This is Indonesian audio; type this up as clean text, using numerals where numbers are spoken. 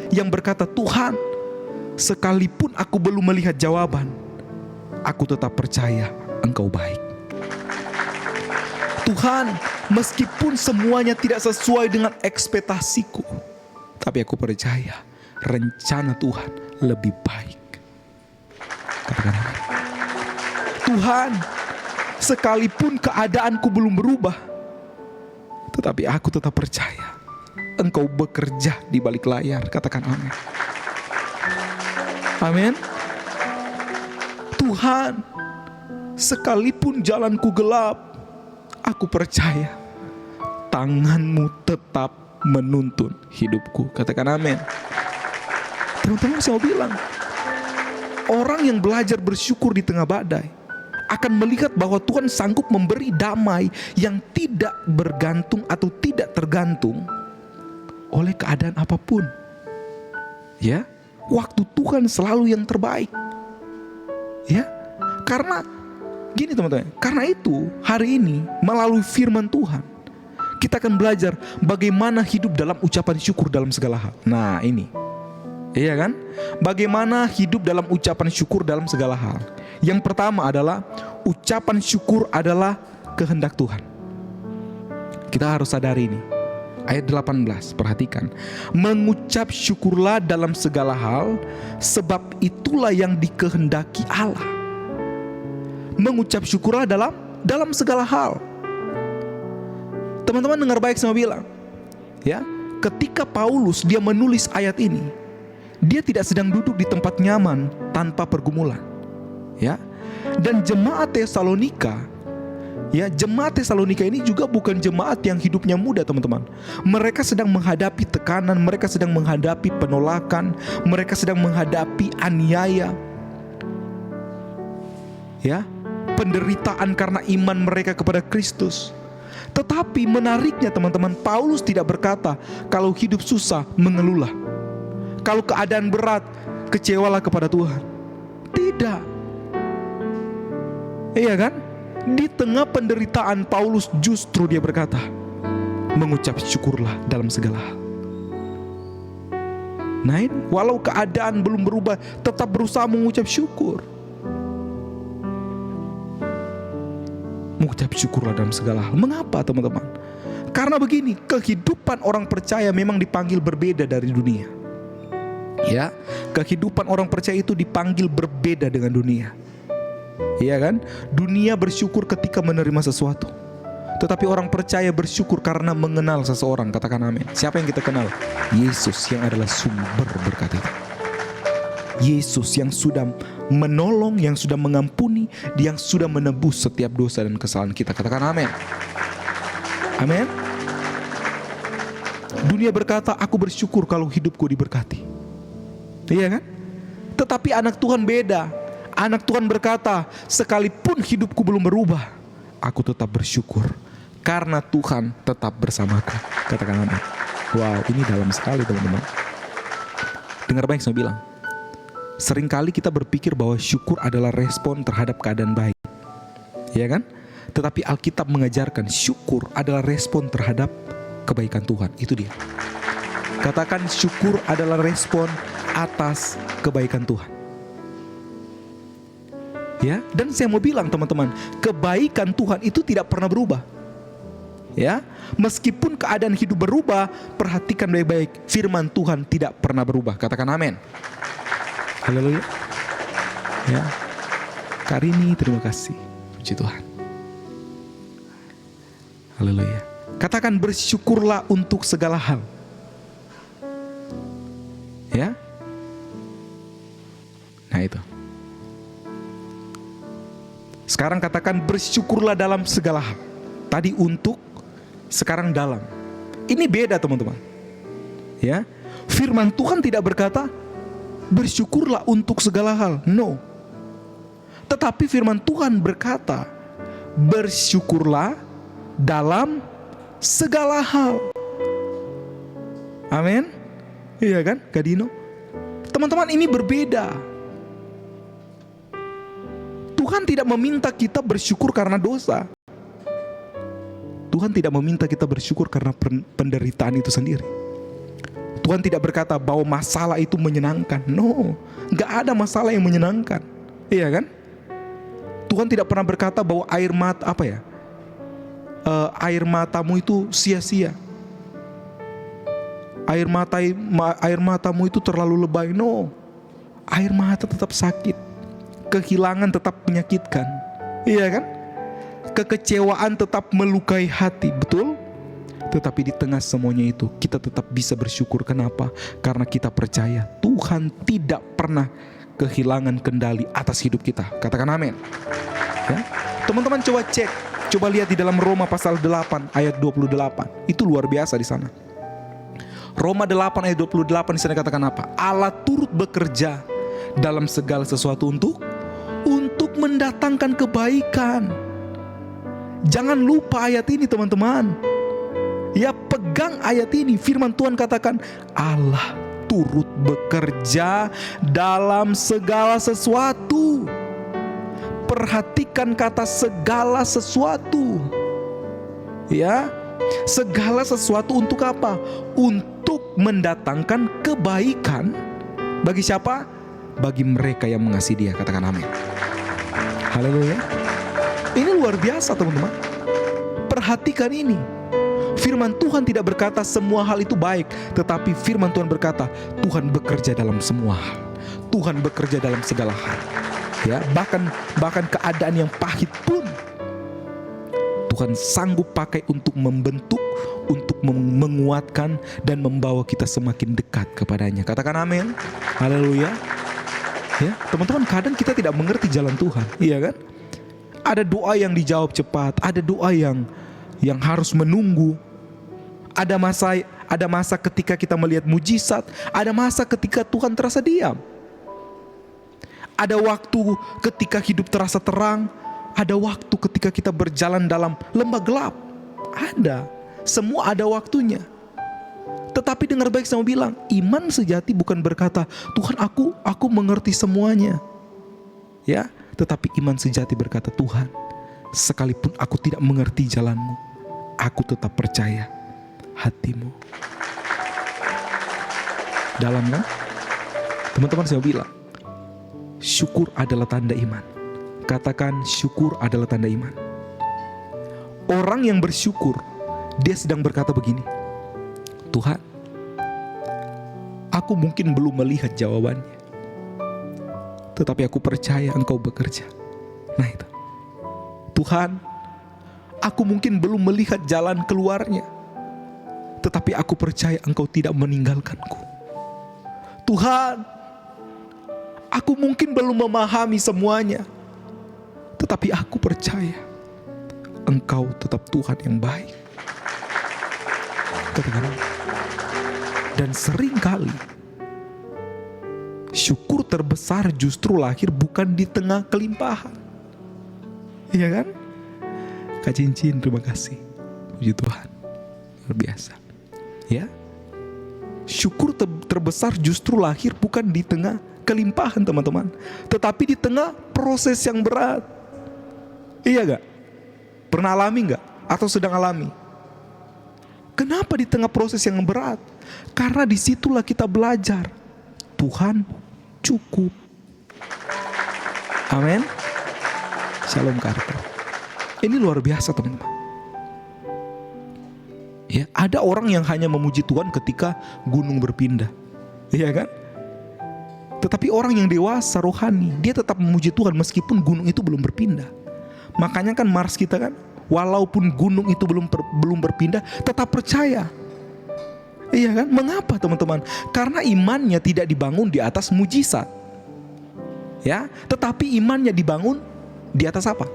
yang berkata, Tuhan, sekalipun aku belum melihat jawaban, aku tetap percaya Engkau baik. Tuhan, meskipun semuanya tidak sesuai dengan ekspektasiku, tapi aku percaya rencana Tuhan lebih baik. Katakan amin. Tuhan, sekalipun keadaanku belum berubah, tetapi aku tetap percaya Engkau bekerja di balik layar. Katakan amin. Amin. Tuhan, sekalipun jalanku gelap, aku percaya tangan-Mu tetap menuntun hidupku. Katakan amin. Teman-teman, saya mau bilang, orang yang belajar bersyukur di tengah badai akan melihat bahwa Tuhan sanggup memberi damai yang tidak bergantung atau tidak tergantung oleh keadaan apapun. Ya, waktu Tuhan selalu yang terbaik. Ya, karena gini teman-teman, karena itu hari ini melalui firman Tuhan kita akan belajar bagaimana hidup dalam ucapan syukur dalam segala hal. Nah ini, iya kan? Bagaimana hidup dalam ucapan syukur dalam segala hal. Yang pertama adalah ucapan syukur adalah kehendak Tuhan. Kita harus sadari ini. Ayat 18, perhatikan. Mengucap syukurlah dalam segala hal, sebab itulah yang dikehendaki Allah. Mengucap syukurlah dalam segala hal. Teman-teman dengar baik sama bilang, ya, ketika Paulus dia menulis ayat ini, dia tidak sedang duduk di tempat nyaman tanpa pergumulan, ya. Dan jemaat Tesalonika, ya, jemaat Tesalonika ini juga bukan jemaat yang hidupnya mudah, teman-teman. Mereka sedang menghadapi tekanan, mereka sedang menghadapi penolakan, mereka sedang menghadapi aniaya, ya, penderitaan karena iman mereka kepada Kristus. Tetapi menariknya teman-teman, Paulus tidak berkata kalau hidup susah mengeluhlah, kalau keadaan berat kecewalah kepada Tuhan. Tidak. Iya kan? Di tengah penderitaan Paulus justru dia berkata, mengucap syukurlah dalam segala hal. Nah, walau keadaan belum berubah, tetap berusaha mengucap syukur. Mengucap syukurlah dalam segala hal. Mengapa teman-teman? Karena begini, kehidupan orang percaya memang dipanggil berbeda dari dunia. Ya, kehidupan orang percaya itu dipanggil berbeda dengan dunia. Iya kan? Dunia bersyukur ketika menerima sesuatu, tetapi orang percaya bersyukur karena mengenal seseorang. Katakan amin. Siapa yang kita kenal? Yesus yang adalah sumber berkat itu. Yesus yang sudah menolong, yang sudah mengampuni, yang sudah menebus setiap dosa dan kesalahan kita. Katakan amin. Amin. Dunia berkata, aku bersyukur kalau hidupku diberkati. Iya kan? Tetapi anak Tuhan beda. Anak Tuhan berkata, sekalipun hidupku belum berubah, aku tetap bersyukur karena Tuhan tetap bersamaku. Katakan amin. Wow, ini dalam sekali teman-teman. Dengar baik saya bilang. Seringkali kita berpikir bahwa syukur adalah respon terhadap keadaan baik, ya kan? Tetapi Alkitab mengajarkan syukur adalah respon terhadap kebaikan Tuhan. Itu dia. Katakan syukur adalah respon atas kebaikan Tuhan. Ya, dan saya mau bilang teman-teman, kebaikan Tuhan itu tidak pernah berubah. Ya, meskipun keadaan hidup berubah, perhatikan baik-baik, firman Tuhan tidak pernah berubah. Katakan amin. Haleluya. Ya. Karini, terima kasih. Puji Tuhan. Haleluya. Katakan bersyukurlah untuk segala hal. Ya. Nah itu. Sekarang katakan bersyukurlah dalam segala hal. Tadi untuk, sekarang dalam. Ini beda teman-teman. Ya. Firman Tuhan tidak berkata bersyukurlah untuk segala hal. No. Tetapi firman Tuhan berkata bersyukurlah dalam segala hal. Amin. Iya kan Kak Dino? Teman-teman, ini berbeda. Tuhan tidak meminta kita bersyukur karena dosa. Tuhan tidak meminta kita bersyukur karena penderitaan itu sendiri. Tuhan tidak berkata bahwa masalah itu menyenangkan. No, gak ada masalah yang menyenangkan. Iya kan? Tuhan tidak pernah berkata bahwa air matamu itu sia-sia. Air matamu itu terlalu lebay. No, air mata tetap sakit. Kehilangan tetap menyakitkan. Iya kan? Kekecewaan tetap melukai hati. Betul? Tetapi di tengah semuanya itu kita tetap bisa bersyukur. Kenapa? Karena kita percaya Tuhan tidak pernah kehilangan kendali atas hidup kita. Katakan amin. Ya? Teman-teman coba cek, coba lihat di dalam Roma pasal 8 ayat 28. Itu luar biasa di sana. Roma 8 ayat 28 di sana katakan apa? Allah turut bekerja dalam segala sesuatu untuk mendatangkan kebaikan. Jangan lupa ayat ini teman-teman. Ya, pegang ayat ini. Firman Tuhan katakan Allah turut bekerja dalam segala sesuatu. Perhatikan kata segala sesuatu. Ya, segala sesuatu untuk apa? Untuk mendatangkan kebaikan. Bagi siapa? Bagi mereka yang mengasihi Dia. Katakan amin. Haleluya. Ini luar biasa teman-teman. Perhatikan ini. Firman Tuhan tidak berkata semua hal itu baik, tetapi firman Tuhan berkata Tuhan bekerja dalam semua hal. Tuhan bekerja dalam segala hal. Ya, bahkan keadaan yang pahit pun Tuhan sanggup pakai untuk membentuk, untuk menguatkan dan membawa kita semakin dekat kepadanya. Katakan amin. Haleluya. Ya, teman-teman, kadang kita tidak mengerti jalan Tuhan, iya kan? Ada doa yang dijawab cepat, ada doa yang harus menunggu. Ada masa ketika kita melihat mujizat, ada masa ketika Tuhan terasa diam. Ada waktu ketika hidup terasa terang, ada waktu ketika kita berjalan dalam lembah gelap. Ada, semua ada waktunya. Tetapi dengar baik, saya mau bilang, iman sejati bukan berkata, Tuhan aku mengerti semuanya. Ya, tetapi iman sejati berkata, Tuhan, sekalipun aku tidak mengerti jalanmu, aku tetap percaya hatimu. Dalam kan? Teman-teman, saya bilang, syukur adalah tanda iman. Katakan, syukur adalah tanda iman. Orang yang bersyukur, dia sedang berkata begini, Tuhan, aku mungkin belum melihat jawabannya, tetapi aku percaya Engkau bekerja. Nah itu, Tuhan, aku mungkin belum melihat jalan keluarnya, tetapi aku percaya Engkau tidak meninggalkanku. Tuhan, aku mungkin belum memahami semuanya, tetapi aku percaya Engkau tetap Tuhan yang baik. Katakan, dan seringkali syukur terbesar justru lahir bukan di tengah kelimpahan. Iya kan? Kak Cincin, terima kasih. Puji Tuhan, luar biasa. Ya, syukur terbesar justru lahir bukan di tengah kelimpahan teman-teman, tetapi di tengah proses yang berat. Iya gak? Pernah alami gak? Atau sedang alami? Kenapa di tengah proses yang berat? Karena disitulah kita belajar Tuhan cukup. Amin. Shalom Karta. Ini luar biasa teman-teman. Ya, ada orang yang hanya memuji Tuhan ketika gunung berpindah. Iya kan? Tetapi orang yang dewasa rohani, dia tetap memuji Tuhan meskipun gunung itu belum berpindah. Makanya kan Mars kita kan, walaupun gunung itu belum berpindah, tetap percaya. Iya kan? Mengapa teman-teman? Karena imannya tidak dibangun di atas mujizat. Ya, tetapi imannya dibangun di atas apa?